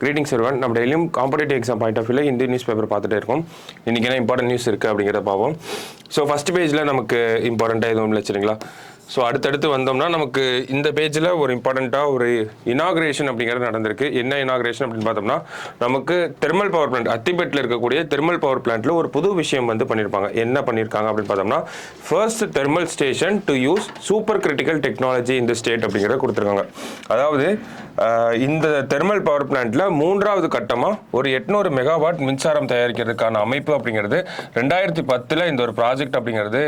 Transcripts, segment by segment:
Greetings everyone. நம்ம டெய்லியும் competitive exam point of வியூவில் ஹிந்தி நியூஸ் பேப்பர் பார்த்துட்டே இருக்கோம். இன்றைக்கி என்ன இம்பார்ட்டன்ட் நியூஸ் இருக்குது அப்படிங்கிறத பார்ப்போம். ஸோ ஃபஸ்ட் பேஜில் நமக்கு இம்பார்ட்டண்ட்டாக எதுவும் இல்லை சரிங்களா. ஸோ அடுத்தடுத்து வந்தோம்னா நமக்கு இந்த பேஜில் ஒரு இம்பார்ட்டண்ட்டாக ஒரு இனாக்ரேஷன் அப்படிங்கிறது நடந்திருக்கு. என்ன இனாக்ரேஷன் அப்படின்னு பார்த்தோம்னா நமக்கு தெர்மல் பவர் பிளான்ட் அத்திபேட்டில் இருக்கக்கூடிய தெர்மல் பவர் பிளான்ட்டில் ஒரு புது விஷயம் வந்து பண்ணியிருப்பாங்க. என்ன பண்ணியிருக்காங்க அப்படின்னு பார்த்தோம்னா first thermal station to use super critical technology இந்த ஸ்டேட் அப்படிங்கிறத கொடுத்துருக்காங்க. அதாவது இந்த தெர்மல் பவர் பிளான்ட்டில் மூன்றாவது கட்டமாக ஒரு 800 மெகாவாட் மின்சாரம் தயாரிக்கிறதுக்கான அமைப்பு அப்படிங்கிறது 2010 இந்த ஒரு ப்ராஜெக்ட் அப்படிங்கிறது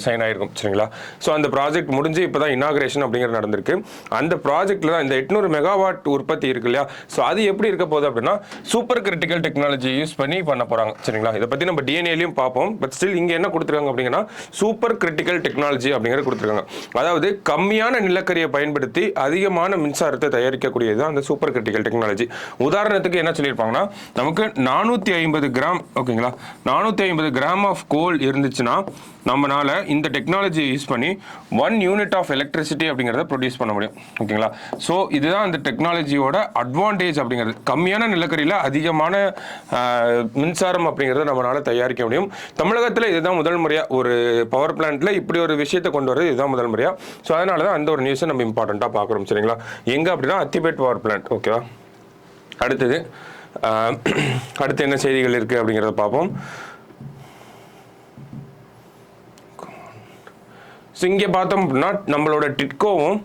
சைன் ஆகிருக்கும் சரிங்களா. ஸோ அந்த ப்ராஜெக்ட் முடிஞ்சு இப்போ தான் இனாக்ரேஷன் அப்படிங்கிறது நடந்திருக்கு. அந்த ப்ராஜெக்டில் தான் இந்த 800 மெகாவாட் உற்பத்தி இருக்கு இல்லையா. ஸோ அது எப்படி இருக்க போகுது அப்படின்னா சூப்பர் கிரிட்டிக்கல் டெக்னாலஜி யூஸ் பண்ணி பண்ண போகிறாங்க சரிங்களா. இதை பற்றி நம்ம டிஎன்ஏலையும் பார்ப்போம். பட் ஸ்டில் இங்கே என்ன கொடுத்துருக்காங்க அப்படிங்கன்னா சூப்பர் கிரிட்டிக்கல் டெக்னாலஜி அப்படிங்கிறது கொடுத்துருக்காங்க. அதாவது கம்மியான நிலக்கரியை பயன்படுத்தி அதிகமான மின்சாரத்தை தயாரிக்கக்கூடியது தான் அந்த சூப்பர் கிரிட்டிக்கல் டெக்னாலஜி. உதாரணத்துக்கு என்ன சொல்லியிருப்பாங்கன்னா நமக்கு 450 கிராம் ஓகேங்களா, 450 கிராம் ஆஃப் கோல் இருந்துச்சுன்னா நம்மளால இந்த டெக்னாலஜி யூஸ் பண்ணி 1 யூனிட் ஆஃப் எலக்ட்ரிசிட்டி அப்படிங்கிறத ப்ரொடியூஸ் பண்ண முடியும் ஓகேங்களா. ஸோ இதுதான் அந்த டெக்னாலஜியோட அட்வான்டேஜ் அப்படிங்கிறது. கம்மியான நிலக்கரியில் அதிகமான மின்சாரம் அப்படிங்கிறத நம்மளால தயாரிக்க முடியும். தமிழகத்தில் இதுதான் முதல் முறையாக ஒரு பவர் பிளான்ட்டில் இப்படி ஒரு விஷயத்தை கொண்டு வரது இதுதான் முதல் முறையாக. ஸோ அதனால தான் அந்த ஒரு நியூஸை நம்ம இம்பார்ட்டண்ட்டாக பார்க்குறோம் சரிங்களா. எங்கே அப்படின்னா அத்திபேட் பவர் பிளான்ட் ஓகேவா. அடுத்து என்ன செய்திகள் இருக்குது அப்படிங்கிறத பார்ப்போம். ஸோ இங்கே பார்த்தோம் அப்படின்னா நம்மளோட டிட்கோவும்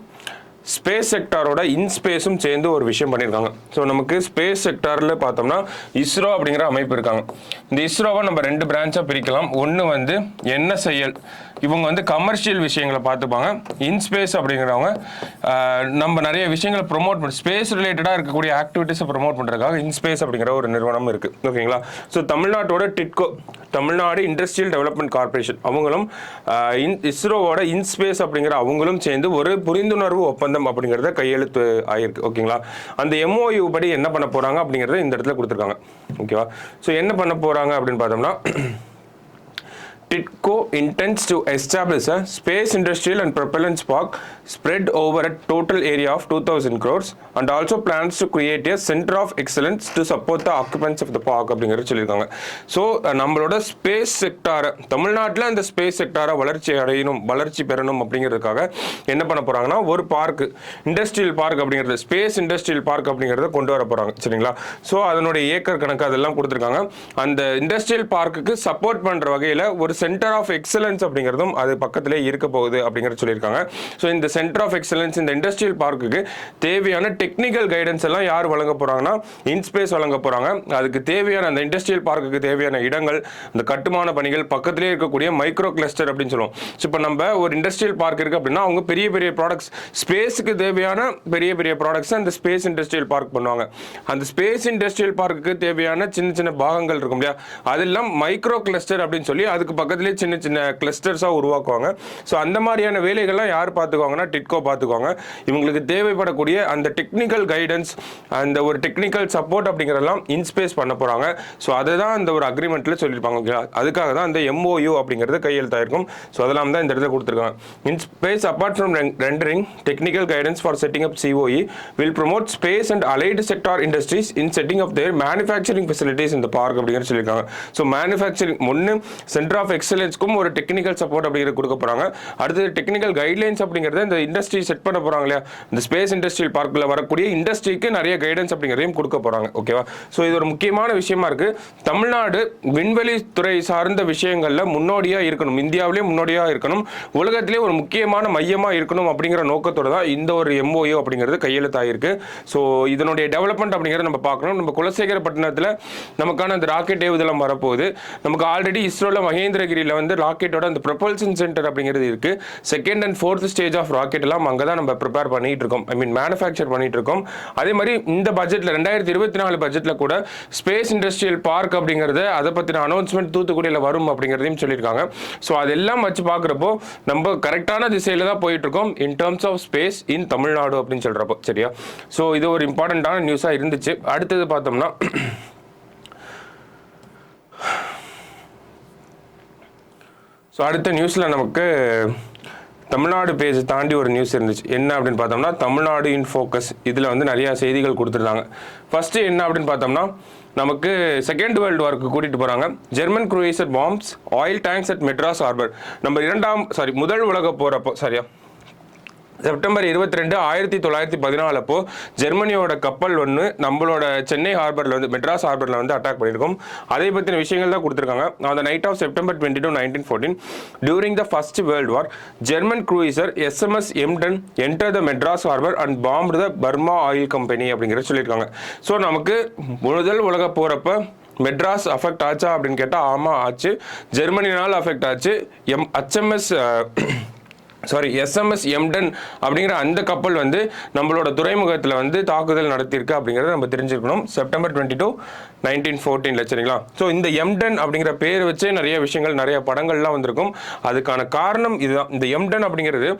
ஸ்பேஸ் செக்டாரோட இன்ஸ்பேஸும் சேர்ந்து ஒரு விஷயம் பண்ணியிருக்காங்க. ஸோ நமக்கு ஸ்பேஸ் செக்டாரில் பார்த்தோம்னா இஸ்ரோ அப்படிங்கிற அமைப்பு இருக்காங்க. இந்த இஸ்ரோவை நம்ம 2 பிரான்ச்சாக பிரிக்கலாம். ஒன்று வந்து NSIL, இவங்க வந்து கமர்ஷியல் விஷயங்களை பார்த்துப்பாங்க. இன்ஸ்பேஸ் அப்படிங்கிறவங்க நம்ம நிறைய விஷயங்களை ப்ரொமோட் பண்ணி ஸ்பேஸ் ரிலேட்டடாக இருக்கக்கூடிய ஆக்டிவிட்டீஸை ப்ரொமோட் பண்ணுறதுக்காக இன்ஸ்பேஸ் அப்படிங்கிற ஒரு நிறுவனம் இருக்குது ஓகேங்களா. ஸோ தமிழ்நாட்டோட TIDCO, Tamil Nadu industrial development corporation, அவங்களும் இஸ்ரோவோட இன்ஸ்பேஸ் அப்படிங்கிற அவங்களும் சேர்ந்து ஒரு புரிந்துணர்வு ஒப்பந்தம் அப்படிங்கிறத கையெழுத்து ஆயிருக்கு ஓகேங்களா. அந்த MOU படி என்ன பண்ண போகிறாங்க அப்படிங்கிறத இந்த இடத்துல கொடுத்துருக்காங்க ஓகேவா. ஸோ என்ன பண்ண போகிறாங்க அப்படின்னு பார்த்தோம்னா TIDCO intends to establish a space industrial and propellant park spread over a total area of 2,000 crores and also plans to create a center of excellence to support the occupants of the park அப்படிங்கிறது சொல்லியிருக்காங்க. So நம்மளோட space செக்டாரை தமிழ்நாட்டில் அந்த space செக்டாரை வளர்ச்சி பெறணும் அப்படிங்கிறதுக்காக என்ன பண்ண போகிறாங்கன்னா ஒரு பார்க், இண்டஸ்ட்ரியல் பார்க் அப்படிங்கிறது, ஸ்பேஸ் இண்டஸ்ட்ரியல் பார்க் அப்படிங்கிறத கொண்டு வர போகிறாங்க சரிங்களா. ஸோ அதனுடைய ஏக்கர் கணக்கு அதெல்லாம் கொடுத்துருக்காங்க. அந்த இண்டஸ்ட்ரியல் பார்க்குக்கு சப்போர்ட் பண்ணுற வகையில் ஒரு சென்டர் ஆஃப் எக்ஸலன்ஸ் அப்படிங்கிறதும் அது பக்கத்திலே இருக்க போகுது அப்படிங்கிறது சொல்லியிருக்காங்க. ஸோ இந்த சென்டர் ஆஃப் எக்ஸலன்ஸ் இந்த இண்டஸ்ட்ரியல் பார்க்குக்கு தேவையான டெக்னிக்கல் கைடன்ஸ் எல்லாம் யார் வழங்க போகிறாங்கன்னா இன்ஸ்பேஸ் வழங்க போகிறாங்க. அதுக்கு தேவையான அந்த இண்டஸ்ட்ரியல் பார்க்குக்கு தேவையான இடங்கள், அந்த கட்டுமான பணிகள், பக்கத்திலே இருக்கக்கூடிய மைக்ரோ கிளஸ்டர் அப்படின்னு சொல்லுவோம். ஸோ இப்போ நம்ம ஒரு இண்டஸ்ட்ரியல் பார்க் இருக்குது அப்படின்னா அவங்க பெரிய பெரிய ப்ராடக்ட்ஸ், ஸ்பேஸுக்கு தேவையான பெரிய பெரிய ப்ராடக்ட்ஸ் அந்த ஸ்பேஸ் இண்டஸ்ட்ரியல் பார்க் பண்ணுவாங்க. அந்த ஸ்பேஸ் இண்டஸ்ட்ரியல் பார்க்குக்கு தேவையான சின்ன சின்ன பாகங்கள் இருக்கும் இல்லையா, அதெல்லாம் மைக்ரோ கிளஸ்டர் அப்படின்னு சொல்லி அதுக்கு பக்கத்திலே சின்ன சின்ன கிளஸ்டர்ஸாக உருவாக்குவாங்க. ஸோ அந்த மாதிரியான வேலைகள்லாம் யார் பார்த்துக்குவாங்கன்னா டிட்கோ பார்த்துக்குவாங்க. இவங்களுக்கு தேவைப்படக்கூடிய அந்த டெக்னிக்கல் கைடன்ஸ், அந்த ஒரு டெக்னிக்கல் சப்போர்ட் அப்படிங்கிறதெல்லாம் இன்ஸ்பேஸ் பண்ண போகிறாங்க. ஸோ அதை தான் அந்த ஒரு அக்ரிமெண்ட்டில் சொல்லியிருப்பாங்க ஓகே. அதுக்காக தான் அந்த MOU அப்படிங்கிறது கையெழுத்தாயிருக்கும். ஸோ அதெல்லாம் தான் இந்த இடத்துல கொடுத்துருக்காங்க. IN-SPACe apart from rendering technical guidance for setting up COE will promote space and allied sector industries in setting up their manufacturing facilities in the park அப்படிங்கிறது சொல்லியிருக்காங்க. ஸோ மேனுஃபேக்சரிங் ஒன்று சென்டர் ஆஃப் எக்ஸலன்ஸ்க்கும் ஒரு டெக்னிக்கல் சப்போர்ட் அப்படிங்கிறது கொடுக்க போகிறாங்க. அடுத்து technical guidelines அப்படிங்கிறத இந்த இண்டஸ்ட்ரி செட் பண்ண போகிறாங்க இல்லையா, இந்த ஸ்பேஸ் இண்டஸ்ட்ரியல் பார்க்கில் வரக்கூடிய இண்டஸ்ட்ரிக்கு நிறைய கைடன்ஸ் அப்படிங்கிறதையும் கொடுக்க போகிறாங்க ஓகேவா. ஸோ இது ஒரு முக்கியமான விஷயமா இருக்குது. தமிழ்நாடு விண்வெளி துறை சார்ந்த விஷயங்களில் முன்னோடியாக இருக்கணும், இந்தியாவிலேயே முன்னோடியாக இருக்கணும், உலகத்திலே ஒரு முக்கியமான மையமாக இருக்கணும் அப்படிங்கிற நோக்கத்தோடு தான் இந்த ஒரு MOU அப்படிங்கிறது கையெழுத்தாயிருக்கு. ஸோ இதனுடைய டெவலப்மெண்ட் அப்படிங்கிறத நம்ம பார்க்கணும். நம்ம குலசேகரப்பட்டினத்தில் நமக்கான அந்த ராக்கெட் ஏவுதளம் வரப்போகுது. நமக்கு ஆல்ரெடி இஸ்ரோவில் மகேந்திரகிரியில் வந்து ராக்கெட்டோட அந்த ப்ரொபல்ஷன் சென்டர் அப்படிங்கிறது இருக்குது. 2nd and 4th stage of rocket எல்லாம் அங்கே தான் நம்ம ப்ரிப்பேர் பண்ணிட்டு இருக்கோம், மேனுஃபேக்சர் பண்ணிட்டு இருக்கோம். அதே மாதிரி இந்த பட்ஜெட்டில் 2024 பட்ஜெட்டில் கூட ஸ்பேஸ் இண்டஸ்ட்ரியல் பார்க் அப்படிங்கிறது அதை பற்றின அனௌன்ஸ்மெண்ட் தூத்துக்குடியில் வரும் அப்படிங்கிறதையும் சொல்லியிருக்காங்க. ஸோ அதெல்லாம் வச்சு பார்க்குறப்போ நம்ம கரெக்டான திசையில் தான் போயிட்டு இருக்கோம் இன் டர்ம்ஸ் ஆஃப் ஸ்பேஸ் இன் தமிழ்நாடு அப்படின்னு சொல்கிறப்போ சரியா. ஸோ இது ஒரு இம்பார்ட்டண்ட்டான நியூஸாக இருந்துச்சு. அடுத்தது பார்த்தோம்னா அடுத்த நியூஸில் நமக்கு தமிழ்நாடு பேஜ் தாண்டி ஒரு நியூஸ் இருந்துச்சு. என்ன அப்படின்னு பார்த்தோம்னா தமிழ்நாடு இன் ஃபோக்கஸ். இதில் வந்து நிறையா செய்திகள் கொடுத்துருந்தாங்க. ஃபர்ஸ்ட் என்ன அப்படின்னு பார்த்தோம்னா நமக்கு செகண்ட் வேர்ல்டு வார்க்கு கூட்டிட்டு போறாங்க. German cruiser bombs oil tanks at Madras harbour. நம்ம முதல் உலக போறப்போ சரியா செப்டம்பர் 22, 1914 அப்போ ஜெர்மனியோட கப்பல் ஒன்று நம்மளோட சென்னை ஹார்பரில் வந்து மெட்ராஸ் ஹார்பரில் வந்து அட்டாக் பண்ணியிருக்கோம். அதை பற்றின விஷயங்கள் தான் கொடுத்துருக்காங்க. On the night of September 22, 1914 during the first world war German cruiser SMS Emden enter the Madras harbour and bomb the Burma oil company அப்படிங்கிறத சொல்லியிருக்காங்க. ஸோ நமக்கு முதல் உலக போகிறப்ப மெட்ராஸ் அஃபெக்ட் ஆச்சா அப்படின்னு கேட்டால் ஆமாம் ஆச்சு. ஜெர்மனினால் அஃபெக்ட் ஆச்சு. SMS எம்டன் அப்படிங்கிற அந்த கப்பல் வந்து நம்மளோட துறைமுகத்தில் வந்து தாக்குதல் நடத்தியிருக்கு அப்படிங்கிறத நம்ம தெரிஞ்சுக்கணும். செப்டம்பர் 22, 1914 சரிங்களா. ஸோ இந்த எம்டன் அப்படிங்கிற பேர் வச்சே நிறைய விஷயங்கள் நிறைய படங்கள்லாம் வந்திருக்கும். அதுக்கான காரணம் இதுதான். இந்த எம்டன் அப்படிங்கிறது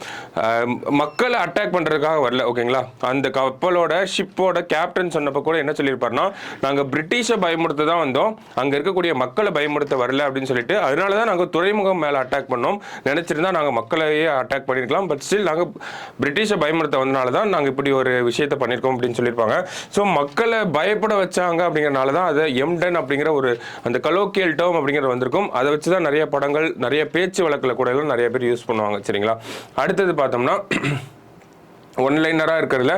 மக்களை அட்டாக் பண்ணுறதுக்காக வரல. ஓகேங்களா. அந்த கப்பலோட ஷிப்போட கேப்டன் சொன்னப்போ கூட என்ன சொல்லியிருப்பாருன்னா நாங்கள் பிரிட்டிஷை பயமுறுத்த தான் வந்தோம், அங்கே இருக்கக்கூடிய மக்களை பயமுறுத்த வரல அப்படின்னு சொல்லிட்டு அதனால தான் நாங்கள் துறைமுகம் மேலே அட்டாக் பண்ணோம். நினச்சிருந்தா நாங்கள் மக்களையே அட்டாக் பண்ணிருக்கலாம். பட் ஸ்டில் நாங்கள் பிரிட்டிஷை பயமுறுத்த வந்தனால தான் நாங்கள் இப்படி ஒரு விஷயத்தை பண்ணியிருக்கோம் அப்படின்னு சொல்லியிருப்பாங்க. ஸோ மக்களை பயப்பட வச்சாங்க அப்படிங்கிறனால தான் அதை எம்டன் அப்படிங்கிற ஒரு அந்த கலோக்கியல் டேர்ம் அப்படிங்கிறது வந்திருக்கும். அதை வச்சு தான் நிறைய படங்கள் நிறைய பேச்சு வழக்கில் கூட எல்லாம் நிறைய பேர் யூஸ் பண்ணுவாங்க. சரிங்களா. அடுத்தது பார்த்தோம்னா ஒன்லைனராக இருக்கிறதுல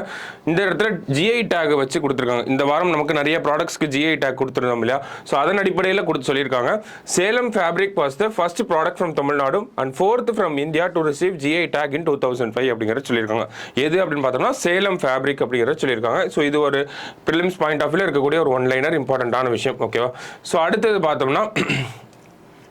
இந்த இடத்துல GI டேக் வச்சு கொடுத்துருக்காங்க. இந்த வாரம் நமக்கு நிறைய ப்ராடக்ட்ஸ்க்கு GI டேக் கொடுத்துருந்தோம் இல்லையா. ஸோ அதன் அடிப்படையில் கொடுத்து சொல்லியிருக்காங்க. Salem fabric was the first product from Tamil Nadu and 4th from India to receive GI take in 2005 அப்படிங்கிறத சொல்லியிருக்காங்க. எது அப்படின்னு பார்த்தோம்னா சேலம் ஃபேப்ரிக் அப்படிங்கிறத சொல்லியிருக்காங்க. ஸோ இது ஒரு ப்ரிலிம்ஸ் பாயிண்ட் ஆஃப் வியூல இருக்கக்கூடிய ஒரு ஒன்லைனர் இம்பார்ட்டண்ட்டான விஷயம். ஓகேவா. ஸோ அடுத்தது பார்த்தோம்னா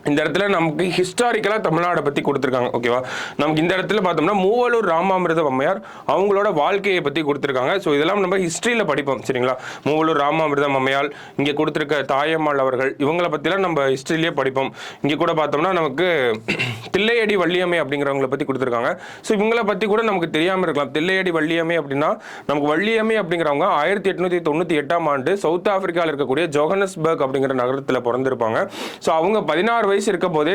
இந்த இடத்துல நமக்கு ஹிஸ்டாரிக்கலாக தமிழ்நாடை பற்றி கொடுத்துருக்காங்க. ஓகேவா. நமக்கு இந்த இடத்துல பார்த்தோம்னா மூவலூர் ராமாமிர்தம் அம்மையார் அவங்களோட வாழ்க்கையை பற்றி கொடுத்துருக்காங்க. ஸோ இதெல்லாம் நம்ம ஹிஸ்ட்ரியில் படிப்போம். சரிங்களா. மூவலூர் ராமாமிர்தம் அம்மையார், இங்கே கொடுத்துருக்க தாயம்மாள் அவர்கள், இவங்களை பற்றிலாம் நம்ம ஹிஸ்ட்ரியிலே படிப்போம். இங்கே கூட பார்த்தோம்னா நமக்கு தில்லையடி வள்ளியம்மை அப்படிங்கிறவங்களை பற்றி கொடுத்துருக்காங்க. ஸோ இவங்களை பற்றி கூட நமக்கு தெரியாமல் இருக்கலாம். தில்லையடி வள்ளியம்மை அப்படின்னா நமக்கு வள்ளியம்மை அப்படிங்கிறவங்க 1898ஆம் ஆண்டு சவுத் ஆப்பிரிக்காவில் இருக்கக்கூடிய ஜோகன்னஸ்பர்க் அப்படிங்கிற நகரத்தில் பிறந்திருப்பாங்க. ஸோ அவங்க 16 வயசு இருக்க போதே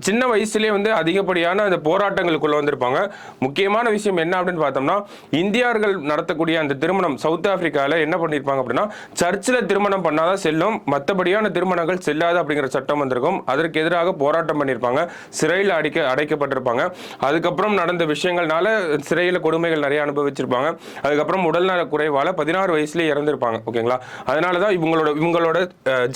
சின்ன வயசுலேயே வந்து அதிகப்படியான அந்த போராட்டங்களுக்குள்ள வந்திருப்பாங்க. முக்கியமான விஷயம் என்ன அப்படின்னு பார்த்தோம்னா இந்தியர்கள் நடத்தக்கூடிய அந்த திருமணம் சவுத் ஆப்பிரிக்காவில் என்ன பண்ணியிருப்பாங்க அப்படின்னா சர்ச்சில் திருமணம் பண்ணாதான் செல்லும், மற்றபடியான திருமணங்கள் செல்லாது அப்படிங்கிற சட்டம் வந்திருக்கும். அதற்கு எதிராக போராட்டம் பண்ணியிருப்பாங்க. சிறையில் அடைக்கப்பட்டிருப்பாங்க. அதுக்கப்புறம் நடந்த விஷயங்கள்னால சிறையில் கொடுமைகள் நிறைய அனுபவிச்சிருப்பாங்க. அதுக்கப்புறம் உடல்நல குறைவால 16 வயசுலேயே இறந்திருப்பாங்க. ஓகேங்களா. அதனால தான் இவங்களோட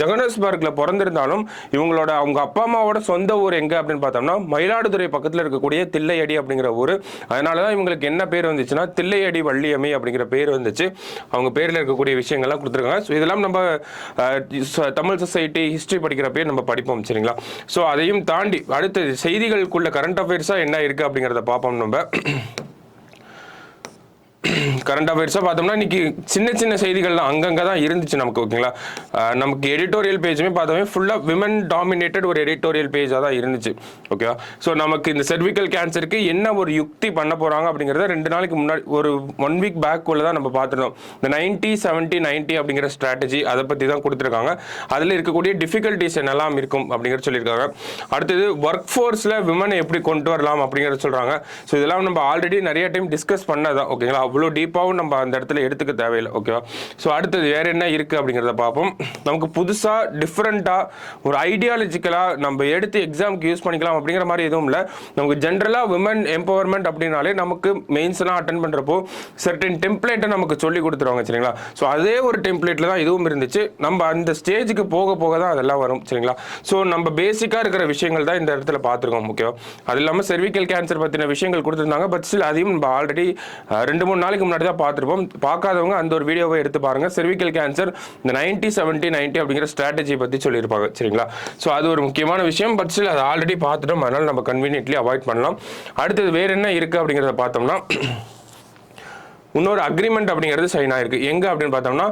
ஜோகன்னஸ்பர்க்ல பிறந்திருந்தாலும் இவங்களோட அவங்க அப்பா அம்மாவோட சொந்த ஊர் எங்க அப்படின்னு பார்த்தோம்னா மயிலாடுதுறை பக்கத்தில் இருக்கக்கூடிய தில்லையடி அப்படிங்கிற ஊர். அதனாலதான் இவங்களுக்கு என்ன பேர் வந்துச்சுன்னா தில்லையடி வள்ளியம்மை அப்படிங்கிற பேர் வந்துச்சு. அவங்க பேர்ல இருக்கக்கூடிய விஷயங்கள்லாம் கொடுத்துருக்காங்க. ஸோ இதெல்லாம் நம்ம தமிழ் சொசைட்டி ஹிஸ்டரி படிக்கிறப்பே நம்ம படிப்போம். சரிங்களா. ஸோ அதையும் தாண்டி அடுத்த செய்திகளுக்குள்ள கரண்ட் அஃபேர்ஸா என்ன இருக்கு அப்படிங்கிறத பார்ப்போம். நம்ம கரண்ட் அஃபேர்ஸாக பார்த்தோம்னா இன்னைக்கு சின்ன சின்ன செய்திகள்லாம் அங்கங்கே தான் இருந்துச்சு நமக்கு. ஓகேங்களா. நமக்கு எடிட்டோரியல் பேஜுமே பார்த்தோமே ஃபுல்லாக விமன் டாமினேட்டட் ஒரு எடிட்டோரியல் பேஜாக தான் இருந்துச்சு. ஓகேவா. ஸோ நமக்கு இந்த செர்விக்கல் கேன்சருக்கு என்ன ஒரு யுக்தி பண்ண போகிறாங்க அப்படிங்கிறத 2 நாளைக்கு முன்னாடி ஒரு 1 வீக் பேக்குள்ள தான் நம்ம பார்த்துருந்தோம். இந்த 90-70-90 அப்படிங்கிற ஸ்ட்ராட்டஜி அதை பற்றி தான் கொடுத்துருக்காங்க. அதில் இருக்கக்கூடிய டிஃபிகல்ட்டிஸ் என்னெல்லாம் இருக்கும் அப்படிங்கிறத சொல்லியிருக்காங்க. அடுத்தது ஒர்க் ஃபோர்ஸில் விமனை எப்படி கொண்டு வரலாம் அப்படிங்கிறத சொல்கிறாங்க. ஸோ இதெல்லாம் நம்ம ஆல்ரெடி நிறைய டைம் டிஸ்கஸ் பண்ணதான். ஓகேங்களா. அவ்வளோ டீப்பாகவும் நம்ம அந்த இடத்துல எடுத்துக்க தேவையில்லை. ஓகேவா. ஸோ அடுத்தது வேற என்ன இருக்கு அப்படிங்கிறத பார்ப்போம். நமக்கு புதுசாக டிஃப்ரெண்ட்டாக ஒரு ஐடியாலஜிக்கலாக நம்ம எடுத்து எக்ஸாமுக்கு யூஸ் பண்ணிக்கலாம் அப்படிங்கிற மாதிரி எதுவும் இல்லை. நமக்கு ஜென்ரலாக விமன் எம்பவர்மெண்ட் அப்படின்னாலே நமக்கு மெயின்ஸ்லாம் அட்டன் பண்ணுறப்போ சர்டன் டெம்ப்ளேட்டை நமக்கு சொல்லி கொடுத்துருவாங்க. சரிங்களா. ஸோ அதே ஒரு டெம்ப்ளேட்டில் தான் இதுவும் இருந்துச்சு. நம்ம அந்த ஸ்டேஜுக்கு போக போக தான் அதெல்லாம் வரும். சரிங்களா. ஸோ நம்ம பேசிக்காக இருக்கிற விஷயங்கள் தான் இந்த இடத்துல பார்த்துருக்கோம். ஓகேவா. அது இல்லாமல் செர்விக்கல் கேன்சர் பற்றின விஷயங்கள் கொடுத்துருந்தாங்க. பட் ஸ்டில் அதையும் நம்ம ஆல்ரெடி 2-3 நாளைக்கு முன்னாடி தான் பார்த்துருப்போம். பார்க்காதவங்க அந்த ஒரு வீடியோவை எடுத்து பாருங்க. செர்விக்கல் கேன்சர் இந்த 90-70-90 அப்படிங்கிற ஸ்ட்ராட்டஜி பற்றி சொல்லியிருப்பாங்க. சரிங்களா. ஸோ அது ஒரு முக்கியமான விஷயம். பட் ஸ்டில் அதை ஆல்ரெடி பார்த்துட்டோம். அதனால நம்ம கன்வீனியன்ட்லி அவாய்ட் பண்ணலாம். அடுத்தது வேற என்ன இருக்கு அப்படிங்கிறத பார்த்தோம்னா இன்னொரு அக்ரிமெண்ட் அப்படிங்கிறது சைன் ஆயிருக்கு. எங்கே அப்படின்னு பார்த்தோம்னா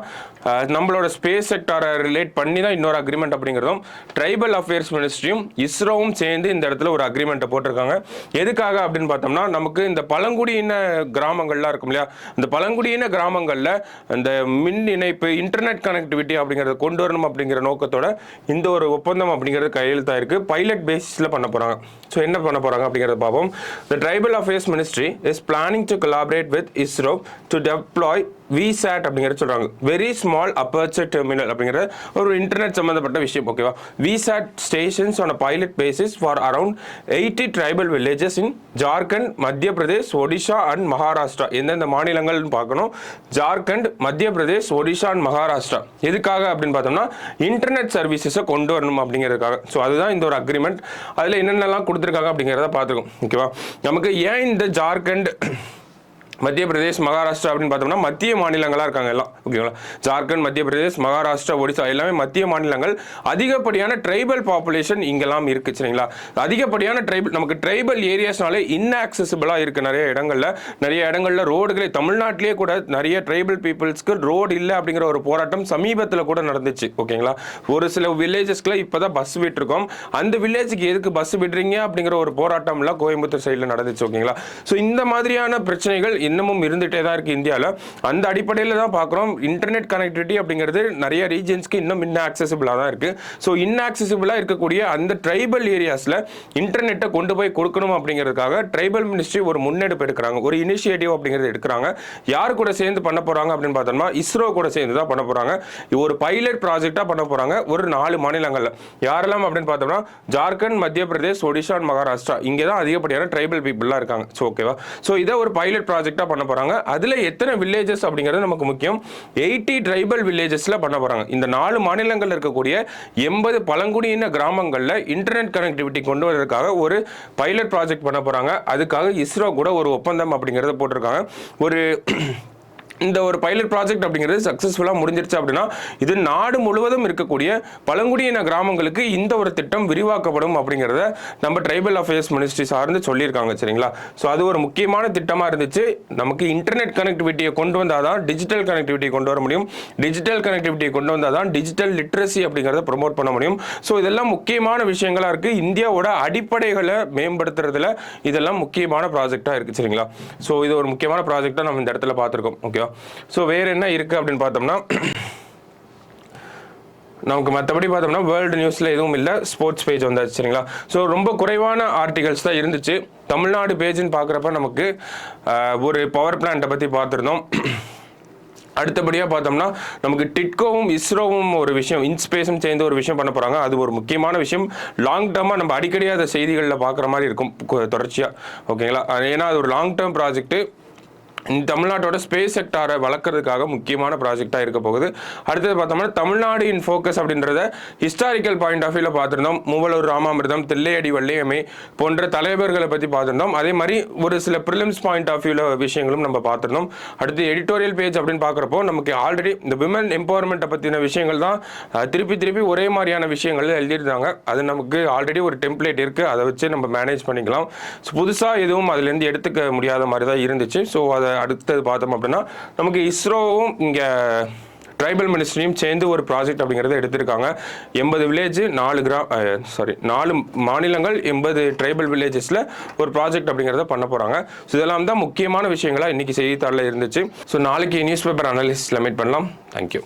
நம்மளோட ஸ்பேஸ் செக்டாரை ரிலேட் பண்ணி தான் இன்னொரு அக்ரிமெண்ட் அப்படிங்கிறதும் ட்ரைபல் அஃபேர்ஸ் மினிஸ்ட்ரியும் இஸ்ரோவும் சேர்ந்து இந்த இடத்துல ஒரு அக்ரிமெண்ட்டை போட்டிருக்காங்க. எதுக்காக அப்படின்னு பார்த்தோம்னா நமக்கு இந்த பழங்குடியின கிராமங்கள்லாம் இருக்கும் இல்லையா, இந்த பழங்குடியின கிராமங்களில் இந்த மின் இணைப்பு இன்டர்நெட் கனெக்டிவிட்டி அப்படிங்கிறத கொண்டு வரணும் அப்படிங்கிற நோக்கத்தோட இந்த ஒரு ஒப்பந்தம் அப்படிங்கிறது கையெழுத்தாயிருக்கு. பைலட் பேசிஸில் பண்ண போகிறாங்க. ஸோ என்ன பண்ண போகிறாங்க அப்படிங்கிறத பார்ப்போம். The Tribal Affairs Ministry is planning to collaborate with ISRO to deploy VSAT அப்படிங்கிறது சொல்கிறாங்க. வெரி ஸ்மால் அப்பர்ச்சர் டெர்மினல் அப்படிங்கிற ஒரு இன்டர்நெட் சம்மந்தப்பட்ட விஷயம். ஓகேவா, VSAT stations on a pilot basis for around 80 tribal villages in Jharkhand, Madhya Pradesh, Odisha and Maharashtra. எந்தெந்த மாநிலங்கள்னு பார்க்கணும். ஜார்க்கண்ட், மத்திய பிரதேஷ், ஒடிஷா அண்ட் மகாராஷ்டிரா. எதுக்காக அப்படின்னு பார்த்தோம்னா இன்டர்நெட் சர்வீசஸை கொண்டு வரணும் அப்படிங்கிறதுக்காக. ஸோ அதுதான் இந்த ஒரு அக்ரிமெண்ட். அதில் என்னென்னலாம் கொடுத்துருக்காங்க அப்படிங்கிறத பார்த்துருக்கோம். ஓகேவா, நமக்கு ஏன் இந்த ஜார்க்கண்ட், மத்திய பிரதேஷ், மகாராஷ்டிரா அப்படின்னு பார்த்தோம்னா மத்திய மாநிலங்களாக இருக்காங்க எல்லாம். ஓகேங்களா, ஜார்க்கண்ட், மத்திய பிரதேஷ், மகாராஷ்டிரா, ஒடிசா எல்லாமே மத்திய மாநிலங்கள். அதிகப்படியான ட்ரைபல் பாப்புலேஷன் இங்கெல்லாம் இருக்குது. சரிங்களா, அதிகப்படியான ட்ரைபல் நமக்கு ட்ரைபல் ஏரியாஸ்னாலே இன்ஆக்சசிபிளாக இருக்குது. நிறைய இடங்களில் ரோடுகளே, தமிழ்நாட்டிலேயே கூட நிறைய ட்ரைபல் பீப்புள்ஸ்க்கு ரோடு இல்லை அப்படிங்கிற ஒரு போராட்டம் சமீபத்தில் கூட நடந்துச்சு. ஓகேங்களா, ஒரு சில வில்லேஜஸ்க்குலாம் இப்போ தான் பஸ் விட்டுருக்கோம். அந்த வில்லேஜுக்கு எதுக்கு பஸ் விடுறீங்க அப்படிங்கிற ஒரு போராட்டம்லாம் கோயம்புத்தூர் சைடில் நடந்துச்சு. ஓகேங்களா, ஸோ இந்த மாதிரியான பிரச்சனைகள் இன்னமும் இருந்துகிட்டே தான் இருக்குது இந்தியாவில். அந்த அடிப்படையில் தான் பார்க்குறோம் இன்டர்நெட் கனெக்டிவிட்டி அப்படிங்கிறது நிறைய ரீஜன்ஸ்க்கு இன்னும் இன்ஆக்சசிபிளாக தான் இருக்குது. ஸோ இன்ஆக்சசிபிளாக இருக்கக்கூடிய அந்த ட்ரைபல் ஏரியாஸில் இன்டர்நெட்டை கொண்டு போய் கொடுக்கணும் அப்படிங்கிறதுக்காக ட்ரைபல் மினிஸ்ட்ரி ஒரு முன்னெடுப்பு எடுக்கிறாங்க, ஒரு இனிஷியேட்டிவ் அப்படிங்கிறது எடுக்கிறாங்க. யார் கூட சேர்ந்து பண்ண போகிறாங்க அப்படின்னு பார்த்தோம்னா இஸ்ரோ கூட சேர்ந்து தான் பண்ண போகிறாங்க. ஒரு பைலட் ப்ராஜெக்டாக பண்ண போகிறாங்க ஒரு 4 மாநிலங்களில். யாரெல்லாம் அப்படின்னு பார்த்தோம்னா ஜார்க்கண்ட், மத்திய பிரதேஷ், ஒடிஷா, மகாராஷ்டிரா. இங்கே தான் அதிகப்படியான ட்ரைபல் பீப்புளாக இருக்காங்க. ஸோ ஓகேவா, ஸோ இதை ஒரு பைலட் ப்ராஜெக்ட் பண்ண போறாங்க. அதுல எத்தனை வில்லேஜஸ் அப்படிங்கிறது நமக்கு முக்கியம். 80 ட்ரைபல் வில்லேஜஸ்ல பண்ண போறாங்க. இந்த 4 மாநிலங்கள்ல இருக்கக்கூடிய 80 பழங்குடியின கிராமங்கள்ல இன்டர்நெட் கனெக்டிவிட்டி கொண்டு வரதுக்காக ஒரு பைலட் ப்ராஜெக்ட் பண்ண போறாங்க. அதுக்காக இஸ்ரோ கூட ஒரு ஒப்பந்தம் அப்படிங்கறத போட்டிருக்காங்க. இந்த ஒரு பைலட் ப்ராஜெக்ட் அப்படிங்கிறது சக்ஸஸ்ஃபுல்லாக முடிஞ்சிருச்சு அப்படின்னா இது நாடு முழுவதும் இருக்கக்கூடிய பழங்குடியின கிராமங்களுக்கு இந்த ஒரு திட்டம் விரிவாக்கப்படும் அப்படிங்கிறத நம்ம ட்ரைபல் அஃபேர்ஸ் மினிஸ்ட்ரி சார்ந்து சொல்லியிருக்காங்க. சரிங்களா, ஸோ அது ஒரு முக்கியமான திட்டமாக இருந்துச்சு. நமக்கு இன்டர்நெட் கனெக்டிவிட்டியை கொண்டு வந்தால் தான் டிஜிட்டல் கனெக்டிவிட்டி கொண்டு வர முடியும். டிஜிட்டல் கனெக்டிவிட்டியை கொண்டு வந்தால் தான் டிஜிட்டல் லிட்ரஸி அப்படிங்கிறத ப்ரொமோட் பண்ண முடியும். ஸோ இதெல்லாம் முக்கியமான விஷயங்களாக இருக்குது. இந்தியாவோட அடிப்படைகளை மேம்படுத்துறதுல இதெல்லாம் முக்கியமான ப்ராஜெக்டாக இருக்குது. சரிங்களா, ஸோ இது ஒரு முக்கியமான ப்ராஜெக்டாக நம்ம இந்த இடத்துல பார்த்துருக்கோம். ஓகே, ஸோ வேறு என்ன இருக்குது அப்படின்னு பார்த்தோம்னா நமக்கு மற்றபடி பார்த்தோம்னா வேர்ல்டு நியூஸில் எதுவும் இல்லை. ஸ்போர்ட்ஸ் பேஜ் வந்தாச்சு. சரிங்களா, ஸோ ரொம்ப குறைவான ஆர்டிகல்ஸ் தான் இருந்துச்சு. தமிழ்நாடு பேஜ்னு பார்க்குறப்ப நமக்கு ஒரு பவர் பிளான்ட்டை பற்றி பார்த்துருந்தோம். அடுத்தபடியாக பார்த்தோம்னா நமக்கு டிட்கோவும் இஸ்ரோவும் ஒரு விஷயம், இன்ஸ்பேஸும் சேர்ந்து ஒரு விஷயம் பண்ண போகிறாங்க. அது ஒரு முக்கியமான விஷயம். லாங் டேர்மாக நம்ம அடிக்கடி அதை செய்திகளில் பார்க்குற மாதிரி இருக்கும் தொடர்ச்சியாக. ஓகேங்களா, ஏன்னா அது ஒரு லாங் டேர்ம் ப்ராஜெக்ட்டு. தமிழ்நாட்டோட ஸ்பேஸ் செக்டாரை வளர்க்கறதுக்காக முக்கியமான ப்ராஜெக்டாக இருக்க போகுது. அடுத்தது பார்த்தோம்னா தமிழ்நாடு இன் ஃபோக்கஸ் அப்படின்றத ஹிஸ்டாரிக்கல் பாயிண்ட் ஆஃப் வியூவில் பார்த்துருந்தோம். மூவலூர் ராமாமிர்தம், தில்லையடி வள்ளியம்மை போன்ற தலைவர்களை பற்றி பார்த்துருந்தோம். அதே மாதிரி ஒரு சில ப்ரிலிம்ஸ் பாயிண்ட் ஆஃப் வியூவில் விஷயங்களும் நம்ம பார்த்துருந்தோம். அடுத்து எடிட்டோரியல் பேஜ் அப்படின்னு பார்க்குறப்போ நமக்கு ஆல்ரெடி இந்த விமன் எம்பவர்மெண்ட்டை பற்றின விஷயங்கள் தான் திருப்பி ஒரே மாதிரியான விஷயங்கள் எழுதியிருந்தாங்க. அது நமக்கு ஆல்ரெடி ஒரு டெம்ப்ளேட் இருக்குது, அதை வச்சு நம்ம மேனேஜ் பண்ணிக்கலாம். ஸோ புதுசாக எதுவும் அதுலேருந்து எடுத்துக்க முடியாத மாதிரி தான் இருந்துச்சு. ஸோ அதை அடுத்தது பார்த்தோம் அப்படின்னா நமக்கு இஸ்ரோவும் இங்கே ட்ரைபல் மினிஸ்ட்ரியும் சேர்ந்து ஒரு ப்ராஜெக்ட் அப்படிங்கிறத எடுத்திருக்காங்க. 80 வில்லேஜ் 4 மாநிலங்கள் 80 ட்ரைபல் வில்லேஜஸில் ஒரு ப்ராஜெக்ட் அப்படிங்கிறத பண்ண போகிறாங்க. ஸோ இதெல்லாம் தான் முக்கியமான விஷயங்களாக இன்றைக்கி செய்தித்தாளில் இருந்துச்சு. ஸோ நாளைக்கு நியூஸ் பேப்பர் அனாலிசிஸில் மீட் பண்ணலாம். தேங்க்யூ.